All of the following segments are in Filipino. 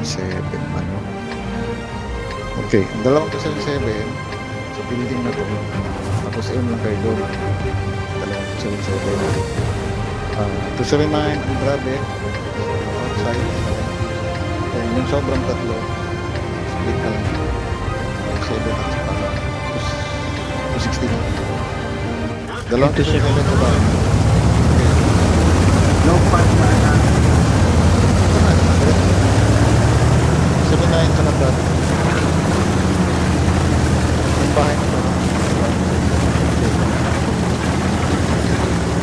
277, ano? Okay, ang dalawang 277 sa building na to. Tapos aim lang kayo doon. Dalawang 279. 279 ang grabe. Outside. And yung sobrang tatlo, split na lang. 7 at saka 216. Dalawang 277 to ba? No fun na na. 79 sa natin. Ang bahay na to.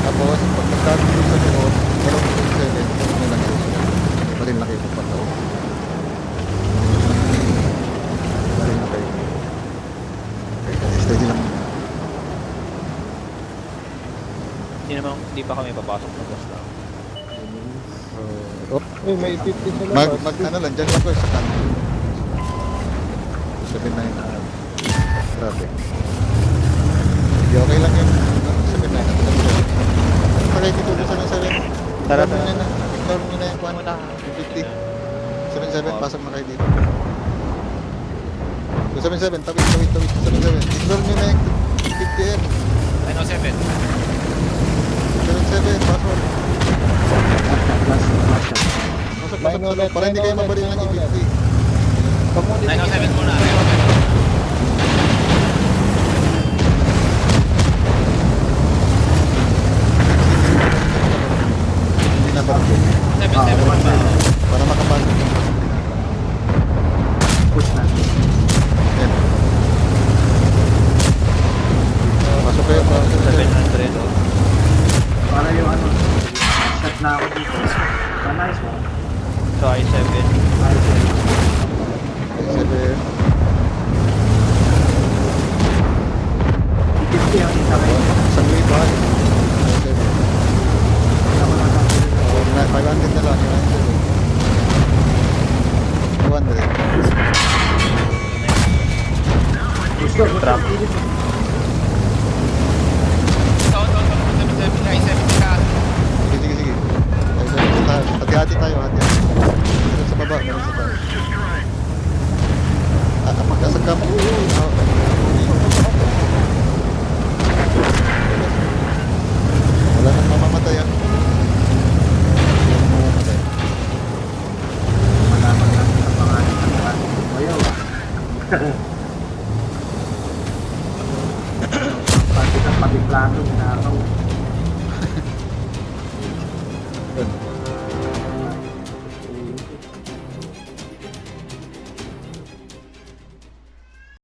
Tapos, pag nagtago dito sa loob, dalawang 277, tapos may lang yun. Marin na kayo pa to. Marin na kayo. Okay, steady lang. Hindi pa kami papasok na boss lang. Uy, may 50 sa labas. Ano lang, dyan lang ko sa kanto. 79 na. Grabe. Hindi okay lang yun. 79 na. Pakay dito sa 7. Tara, Ignore tara. nyo na. Ignore nyo na yung kuhan mo na. 50. 77, pasok na kayo dito. 277, tawid. 277. Ignore nyo na yung 50M. 907. 77, pasok. Plus. Pasok sa loob. Para hindi kayo mabaril ng 50. 907 muna. 907. Hindi na baril. 77 ba? Para makapasok yung Push na. Yan. Pasok kayo. 700. Para yung ano, shot na ako dito. Nice one. So I7. Nice one. 7. 50 ang isa kayo. Isang liban. Ako na lang. 500 na lang. 200. Gusto. Trap. Sige. Hati-hati tayo. Meron sa baba. Meron sa taas. Magkasag ka mo. Wala nang mamamatay ah. Malaman natin ang pangalan ng ating bumayaw. Pati ng patiplano, ginakaw. Yun.